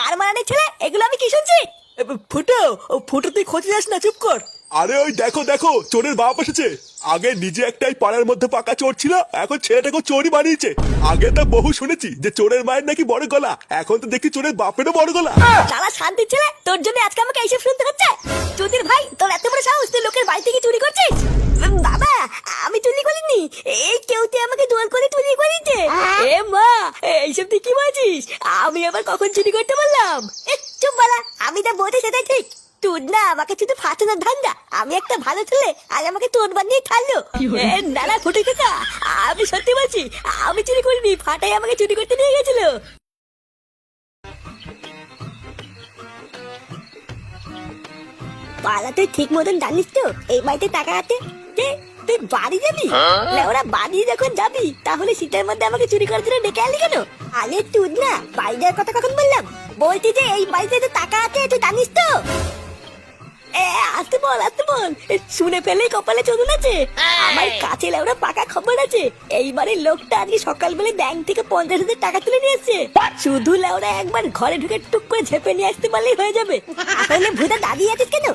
গার মারানি ছেলে, এগুলো আমি কি শুনছি? ফুটো, ফুটো তুই খোঁজে যাস না, চুপ কর। আরে ওই দেখো দেখো, চোরের বাপ এসেছে। আগে নিজে একটাই পাড়ার মধ্যে পাকা চোর ছিল, এখন ছেলেটাকে চোরই বানিয়েছে। আগে তো বহু শুনেছি যে চোরের মায়ের নাকি বড় গলা, এখন তো দেখি চোরের বাপেরও বড় গলা। শালা শান্তি ছেলে, তোর জন্য আজকে আমাকে এইসব শুনতে হচ্ছে। চুদির ভাই, তোর এত বড় সাহস, তুই লোকের বাড়ি থেকে চুরি করছিস? বাবা, আমি চুরি করিনি, এই কেউতে আমাকে জোর করে চুরি করিয়েছে। এ মা, এইসব তুই কি বলছিস? আমি আবার কখন চুরি করতে বললাম? চুপ বলা, আমি যা বলছি সেটাই ঠিক। তোর না আমাকে শুধু ফাটানোর ধান্দা। আমি একটা ভালো ছেলে আর আমাকে তোর বানিয়ে ছাড়লো। না না ফুটে কাকা, আমি সত্যি বলছি, আমি চুরি করিনি, ফাটাই আমাকে চুরি করতে নিয়ে গেছিল। পালা, তুই ঠিক মতন জানিস তো এই বাড়িতে টাকা আছে? তুই বাড়ি যাবি? ওরা বাড়ি যখন যাবি তাহলে শীতের মধ্যে আমাকে চুরি করার জন্য ডেকে আনলি কেন? আরে তুই না বাড়ি যাওয়ার কথা কখন বললাম? বলছি যে এই বাড়িতে তো টাকা আছে, তুই জানিস তো? আসতে বল, আসতে বল, শুনে ফেলেই কপালে চোদন আছে। আমার কাছে লেওরা পাকা খবর আছে, এইবারের লোকটা আজকে সকালবেলা ব্যাংক থেকে 50,000 টাকা তুলে নিয়ে এসছে। শুধু লেওরা একবার ঘরে ঢুকে টুক করে ঝেপে নিয়ে আসতে পারলেই হয়ে যাবে। তাহলে ভূতা দাঁড়িয়ে আছিস কেন?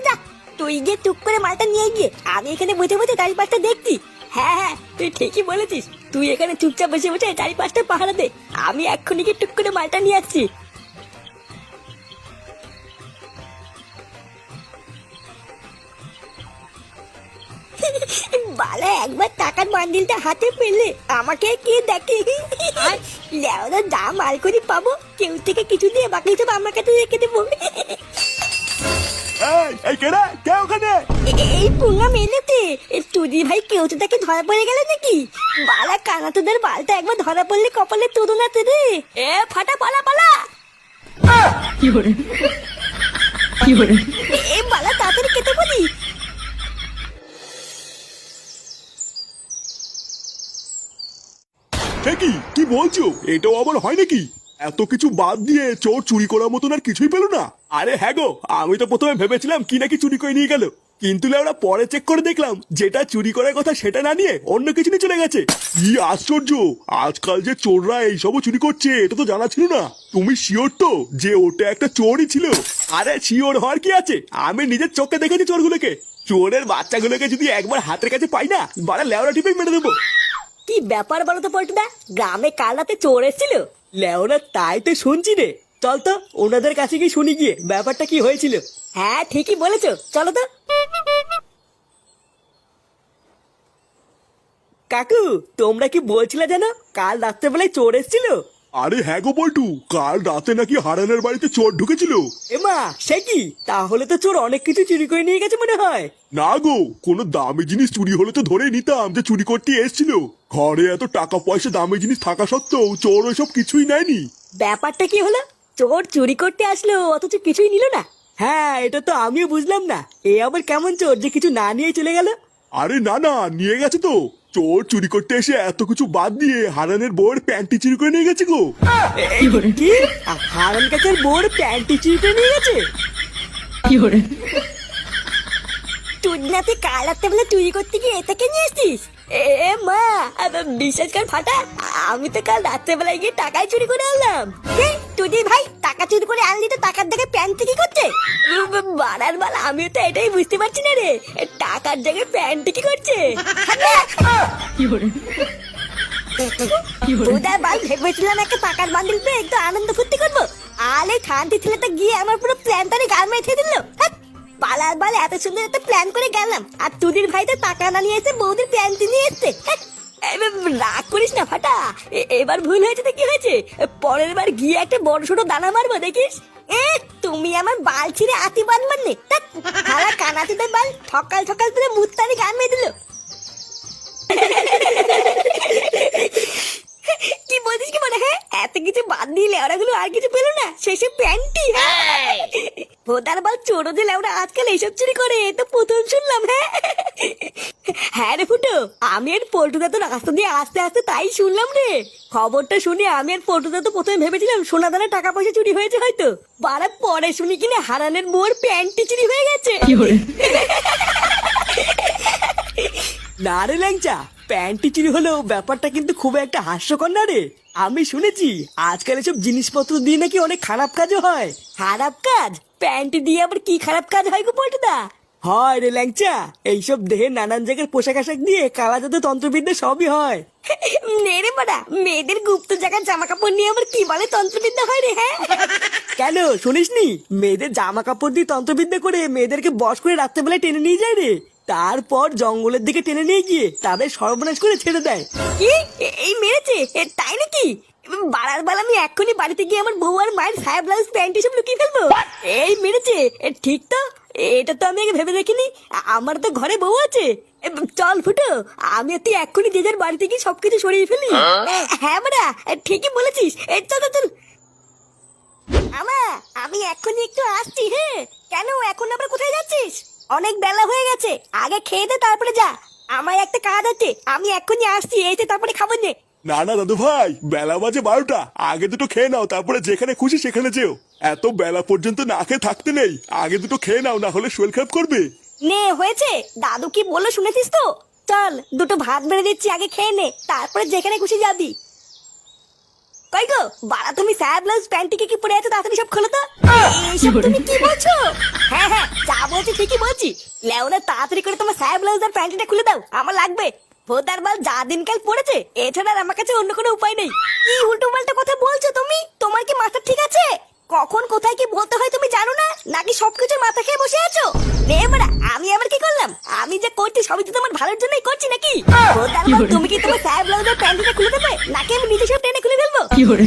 যা, তুই গিয়ে টুক করে মালটা নিয়ে গিয়ে, আমি এখানে বসে বসে চারিপাশটা দেখছি। হ্যাঁ হ্যাঁ, তুই ঠিকই বলেছিস, তুই এখানে চুপচাপ বসে বসে চারিপাশটা পাহারা দে, আমি এক্ষুনি গিয়ে টুক করে মালটা নিয়ে আসছি। বালা, একবার টাকার বান্ডিলটা হাতে পেলে আমাকে কে দেখে? লেওরা যা মাল করে পাবো, কেউ থেকে কিছু দিয়ে বাকি সব আমার কাছে রেখে দেবো। এই কেডা, কে ওখানে? এই পুঙ্গা মেলেতে তুদি ভাই, কেউ তো তাকে ধরা পড়ে গেল নাকি? বালা কানা, তোদের বালটা একবার ধরা পড়লে কপালে তোর না রে। ফাটা, পালা পালা। কি করে কি করে এই বালা, তাড়াতাড়ি কেটে বলি। কি বলছো? এটাও আবার হয় নাকি? এত কিছু বাদ দিয়ে চোর চুরি করার মতন আর কিছুই পেলো না? আরে হ্যাঁ গো, আমি তো প্রথমে ভেবেছিলাম কি নাকি চুরি করে নিয়ে গেল, কিন্তু ওরা পরে চেক করে দেখলাম যেটা চুরি করার কথা সেটা না নিয়ে অন্য কিছু নিয়ে চলে গেছে। কি আশ্চর্য, আজকাল যে চোররা এইসবও চুরি করছে এটা তো জানা ছিল না। তুমি শিওর তো যে ওটা একটা চোরই ছিল? আরে শিওর হওয়ার কি আছে, আমি নিজের চোখে দেখেছি চোরগুলোকে। চোরের বাচ্চাগুলোকে যদি একবার হাতের কাছে পাই না, বাড়া লেওরা টিপে মেরে দেবো। কি ব্যাপার বলো তো পল্টুদা, গ্রামে কাল রাতে চোর এসেছিল? লেওরা তাই তো শুনছি রে, চল তো ওনাদের কাছে গিয়ে শুনি গিয়ে ব্যাপারটা কি হয়েছিল। হ্যাঁ ঠিকই বলেছো, চলো তো। কাকু, তোমরা কি বলছিলে জানো কাল রাত্রেবেলায় চোর এসেছিল? আরে হ্যাঁ গো বল্টু, কাল রাতে নাকি হারানের বাড়িতে চোর ঢুকেছিল। এমা, সে কি? তাহলে তো চোর অনেক কিছু চুরি করে নিয়ে গেছে মনে হয়। না গো, কোনো দামি জিনিস চুরি হলে তো ধরে নিতাম যে চুরি করতে এসেছিল। ঘরে এত টাকা পয়সা দামি জিনিস থাকা সত্ত্বেও চোর ওইসব কিছুই নেয়নি। ব্যাপারটা কি হলো? চোর চুরি করতে আসলো অথচ কিছুই নিল না? হ্যাঁ, এটা তো আমিও বুঝলাম না, এ আবার কেমন চোর যে কিছু না নিয়ে চলে গেল? আরে না না, নিয়ে গেছে তো। চোর চুরি করতে এসে এত কিছু বাদ দিয়ে হারানের বউয়ের প্যান্টি চুরি করে নিয়ে গেছে গো। কি? হারান কাছের বোর প্যান্টি চুরি করে নিয়ে গেছে? কি করে? তুই না তুই কাল রাত্রে বেলা চুরি করতে গিয়ে এটাকে নিয়ে এসছিস? এ মা, বিশ্বাস কর ফাটা, আমি তো কাল রাত্রে বেলায় গিয়ে টাকাই চুরি করে আনলাম। তুই ভাই টাকা চুরি করে আনলি তো টাকার দেখে প্যান্ট কি করছে? বাড়ার বাল, আমিও তো এটাই বুঝতে পারছি না রে, টাকার জায়গায় প্যান্ট কি করছে? কি করে ওদের বাল ভেবেছিলাম একটা টাকার বান্ডিল পেয়ে একটু আনন্দ ফুর্তি করবো, আলে খানটি ছেলেটা গিয়ে আমার পুরো প্ল্যানটারে গাল মেরে দিল। পালার বাল, এত সুন্দর একটা প্ল্যান করে গেলাম আর তুদির ভাই তো টাকা না নিয়ে এসে বৌদির প্যান্ট নিয়ে এসছে। রাগ করিস না ফাটা, এবার ভুল হয়েছে তো কি হয়েছে, পরের বার গিয়ে একটা বড় ছোট দানা মারবো দেখিস। তুমি আমার বাল ছিঁড়ে আতি বাঁধবার নে, কানাতিদের বাল সকাল সকাল তুলে মুত্তারি গান মেয়ে দিল। কি বলছিস কি মনে? হ্যাঁ, এত কিছু বাদ দিয়ে লেওড়াগুলো আর কিছু পেলো না, শেষে প্যান্টি। ভোদার বাল, চোরো যে লেওড়া আজকাল এইসব চুরি করে তো প্রথম শুনলাম। হ্যাঁ রে ফুটো, আমি আর পল্টুদা তো রাস্তা দিয়ে আস্তে আস্তে তাই শুনলাম রে। খবরটা শুনে আমি আর পল্টুদা তো প্রথমে ভেবেছিলাম সোনা দানা টাকা পয়সা চুরি হয়েছে হয়তো, বারা পরে শুনি কিনা হারানের বউর প্যান্টি চুরি হয়ে গেছে। না রে ল্যাংচা, প্যান্টটি চুরি হলেও ব্যাপারটা কিন্তু খুব একটা হাস্যকর না রে। আমি শুনেছি আজকাল এসব জিনিসপত্র দিয়ে নাকি অনেক খারাপ কাজও হয়। খারাপ কাজ? প্যান্ট দিয়ে আবার কি খারাপ কাজ হয় গো পল্টুদা? হয় রে ল্যাংচা, এইসব দেহে নানান জায়গার পোশাক আশাক দিয়ে কালা জাদু তন্ত্রবিদ্যা সবই হয়। নেড়ে বাড়া, মেয়েদের গুপ্ত জায়গার জামা কাপড় নিয়ে আবার কি বলে তন্ত্রবিদ্যা হয় রে? হ্যাঁ কেন শুনিসনি? মেয়েদের জামা কাপড় দিয়ে তন্ত্রবিদ্যা করে মেয়েদেরকে বশ করে রাত্রেবেলায় টেনে নিয়ে যায় রে। তারপর জঙ্গলের দিকে টেনে নিয়ে গিয়ে তাদের সর্বনাশ করে ছেড়ে দেয়। কি? এই মেরেছে? তাই নাকি? বাড়ার বেলা আমি এক্ষুনি বাড়িতে গিয়ে আমার বউ আর মায়ের সায়া ব্লাউজ প্যান্ট এসব লুকিয়ে ফেলবো। এই মেরেছে? ঠিক তো, এটা তো আমি আগে ভেবে দেখিনি। আমার তো ঘরে বউ আছে। চল ফুটো, আমি আর তুই এক্ষুনি যে যার বাড়িতে গিয়ে সবকিছু সরিয়ে ফেলি। হ্যাঁ বাড়া, ঠিকই বলেছিস। চল চল চল। আমা, আমি এক্ষুনি একটু আসছি। হ্যাঁ, কেন এখন আবার কোথায় যাচ্ছিস? অনেক বেলা হয়ে গেছে, আগে খেয়ে দে তারপরে যা। আমার একটা কাজ আছে, আমি এক্ষুনি আসছি, এসে তারপরে খাবো নে। না না দাদু ভাই, বেলা বাজে 12টা, আগে দুটো খেয়ে নাও, তারপরে যেখানে খুশি সেখানে যেও। এত বেলা পর্যন্ত না খেয়ে থাকতে নেই, আগে দুটো খেয়ে নাও, না হলে শরীর খারাপ করবে। নে হয়েছে, দাদু কি বললো শুনেছিস তো? চল দুটো ভাত বেড়ে দিচ্ছি, আগে খেয়ে নে, তারপরে যেখানে খুশি যাবি। কই গো বাড়া, তুমি সায়া ব্লাউজ প্যান্টিকে কি পরে আছো? তাড়াতাড়ি সব খোলো তো। এইসব তুমি কি বলছো? হ্যাঁ হ্যাঁ, যা বলছি ঠিকই বলছি। লেওরা, তাড়াতাড়ি করে তোমার সায়া ব্লাউজ আর প্যান্টিটা খুলে দাও, আমার লাগবে। ভোদার বাল যা দিনকাল পড়েছে, এছাড়া আর আমার কাছে অন্য কোনো উপায় নেই। কি উল্টো পাল্টা কথা বলছো তুমি? তোমার কি মাথা ঠিক আছে? কখন কোথায় কি বলতে হয় তুমি জানো না, নাকি সবকিছু মাথা খেয়ে বসে আছো? নে বাড়া, আমি আবার কি করলাম? আমি যা করছি সবই তো তোমার ভালোর জন্যই করছি নাকি? ভোদার বাল, তুমি কি তোমার সায়া ব্লাউজ আর প্যান্টিটা খুলে দেবে, নাকি আমি নিজে সব টেনে খুলে ফেলবো?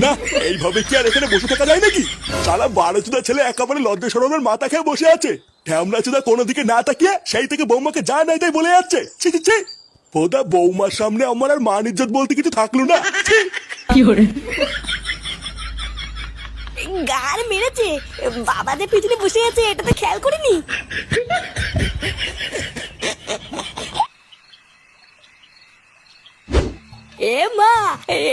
না, এইভাবে কি আর এখানে বসে থাকা যায় নাকি? সারা 12 ছেলে একেবারে লজ্জা শরমের মাথা খেয়ে বসে আছে। ঢ্যামলা চুদা কোনো দিকে না তাকিয়ে সেই থেকে বৌমাকে যা নাই তাই বলে যাচ্ছে। ছি ছি ছি, বোধা বৌমার সামনে আমার আর মান ইজ্জত বলতে কিছু থাকলো না। ছি। গার মেরেছে, বাবাদের পিছনে বসে আছে, এটা তো খেয়াল করিনি। এ মা,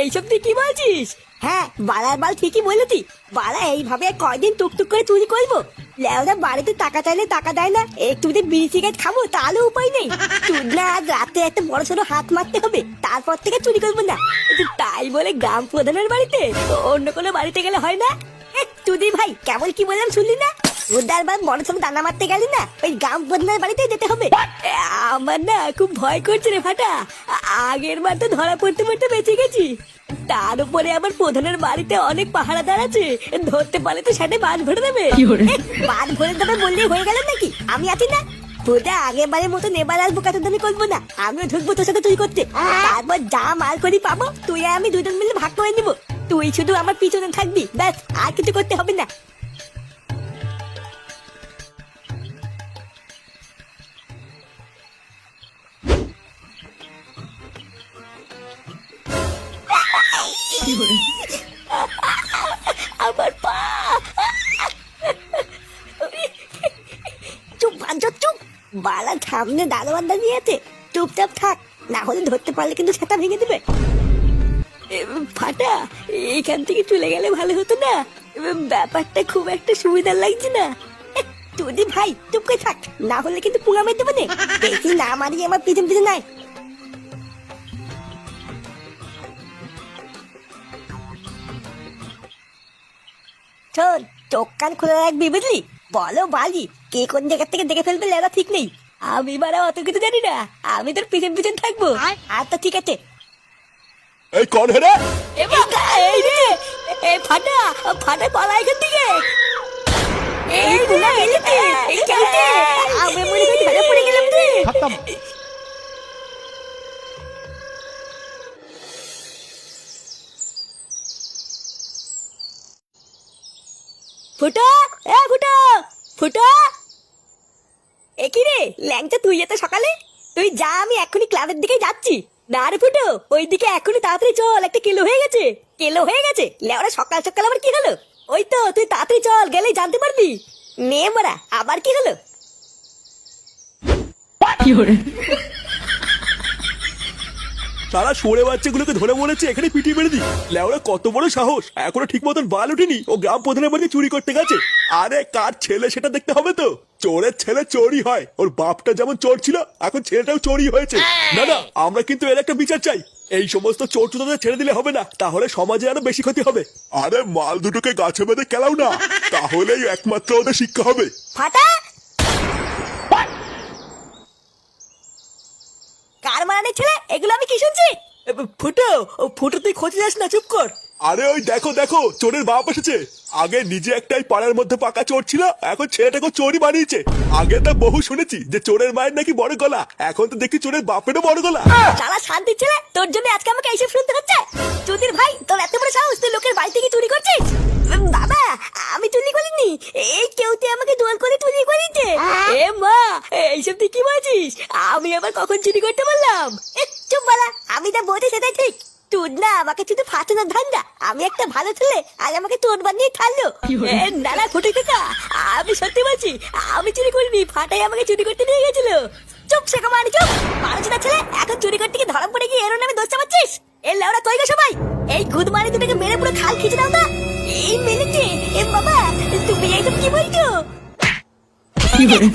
এইসব তুই কি বলছিস? হ্যাঁ, বালার বাল ঠিকই বলেছি। বালা এইভাবে কয়দিন টুকটুক করে চুরি করবো? লেওরা বাড়িতে টাকা চাইলে টাকা দেয় না, একটু যদি বিড়ি সিগারেট খাবো তাহলে উপায় নেই। তুই না আজ রাতে একটা বড় সড়ো হাত মারতে হবে, তারপর থেকে চুরি করবো না। তাই বলে গ্রাম প্রধানের বাড়িতে, অন্য কোনো বাড়িতে গেলে হয় না? তুই ভাই কেমন কি বললাম শুনলি না? উদার বার বড় সব দানা মারতে গেলি না, ওই গ্রাম প্রধানের বাড়িতে যেতে হবে। আমার না খুব ভয় করছে রে ফাটা। আগের বার তো ধরা পড়তে পড়তে বেঁচে গেছি, তার উপরে আবার প্রধানের বাড়িতে অনেক পাহারাদার আছে, ধরতে পারলে তো সাথে বাদ ভরে দেবে। বাদ ভরে দেবে বললেই হয়ে গেল নাকি? আমি আছি না। তোদের আগের বারের মতো নেবার আসবো, কাছে দামি করবো না। আমিও ঢুকবো তোর সাথে চুরি করতে, তারপর যা মাল করি পাবো তুই আর আমি দুজন মিলে ভাগ করে নিবো। তুই শুধু আমার পিছনে থাকবি, ব্যাস, আর কিছু করতে হবে না। আমার পা। চুপ বাঞ্চো, চুপ। বালা সামনে দারোয়ান দাঁড়িয়ে আছে, চুপচাপ থাক, না হলে ধরতে পারলে কিন্তু ছাতা ভেঙে দেবে। ফাটা, এখান থেকে চলে গেলে ভালো হতো না? ব্যাপারটা খুব একটা সুবিধা লাগছে না। তুই ভাই চুপ করে থাক, না হলে কিন্তু পুঙ্গা মেরে দেবো। বেশি না মারিয়ে আমার পিছন পিছন নাই। শোন, চোখ কান খুলে রাখবি বুঝলি? বলো বালি, কে কোন জায়গা থেকে দেখে ফেলবে লেলা ঠিক নেই। আমি বারা অত কিছু জানি না, আমি তোর পিছন পিছন থাকবো। আচ্ছা ঠিক আছে। এই কর হেরে। এ বাবা, এই রে, এ ফাটা, ফাটা পালা এখান থেকে। এই গুনা গেলেতে, এই কেউতে, আমি মনে করি ধরে পড়ে গেলাম রে। ফুটো, এ ফুটো, ফুটো। এ কি রে ল্যাংচা, তুই এত সকালে? তুই যা, আমি এখনই ক্লাবের দিকে যাচ্ছি। না রে ফুটো, ওইদিকে এখনই তাড়াতাড়ি চল, একটা কেলো হয়ে গেছে। কেলো হয়ে গেছে? লেওরা সকাল সকাল আবার কি হলো? ওই তো, তুই তাড়াতাড়ি চল, গেলেই জানতে পারবি। নে মারা, আবার কি হলো? সারা সরে বাচ্চাগুলোকে ধরে বলেছে এখানে পিটিয়ে মেরে দি। লেওরা কত বড় সাহস, এখনো ঠিক মতন বাল উঠেনি, ও গ্রাম প্রধানের বাড়ি চুরি করতে গেছে। আরে কার ছেলে সেটা দেখতে হবে তো। চোরের ছেলে চোরই হয়, ওর বাপটা যেমন চোর ছিল এখন ছেলেটাও চোরই হয়েছে। না না, আমরা কিন্তু এর একটা বিচার চাই। এই সমস্ত চোর চোরদের ছেড়ে দিলে হবে না, তাহলে সমাজে আরো বেশি ক্ষতি হবে। আরে মাল দুটোকে গাছে বেঁধে খেলাও না, তাহলেই একমাত্র ওদের শিক্ষা হবে। ফাটা কার মারানি ছেলে, এগুলো আমি কি শুনছি? ফুটো, ফুটো তুই খোঁজে যাস না, চুপ কর। আরে ওই দেখো দেখো, চোরের বাপ এসেছে। আগে নিজে একটাই পাড়ার মধ্যে পাকা চোর ছিল, এখন ছেলেটাকে চোরই বানিয়েছে। আগে তো বহু শুনেছি যে চোরের মায়ের নাকি বড় গলা, এখন তো দেখি চোরের বাপেরও বড় গলা। শালা শান্তি ছেলে, তোর জন্য আজকে আমাকে এইসব শুনতে হচ্ছে। চুদির ভাই, তোর এত বড় সাহস, তুই লোকের বাড়ি থেকে চুরি করছিস? বাবা, আমি চুরি করিনি, এই কেউতে আমাকে দোল করে চুরি করেছে। এ মা, এইসব তুই কি বলছিস? আমি আবার কখন চুরি করতে বললাম? চুপ বলা, আমি যা বলছি সেটাই ঠিক। তোর না আমাকে শুধু ফাটানোর ধান্দা, আমি একটা ভালো ছেলে আর আমাকে তোর বানিয়ে ছাড়লো। না না ফুটে কাকা, আমি সত্যি বলছি, আমি চুরি করিনি, ফাটাই আমাকে চুরি করতে নিয়ে গেছিল। চুপ শেখা মানে চুপ, মানুষ না ছেলে, এখন চুরি করতে গিয়ে ধরা পড়ে গিয়ে এর নামে দোষ চাপাচ্ছিস। এর লেওরা কই গো সবাই, এই গুদ মারি দুটোকে মেরে পুরো খাল খিচে দাও না। এই মেরেছে, এ বাবা তুমি এইসব কি বলছো? কি বলে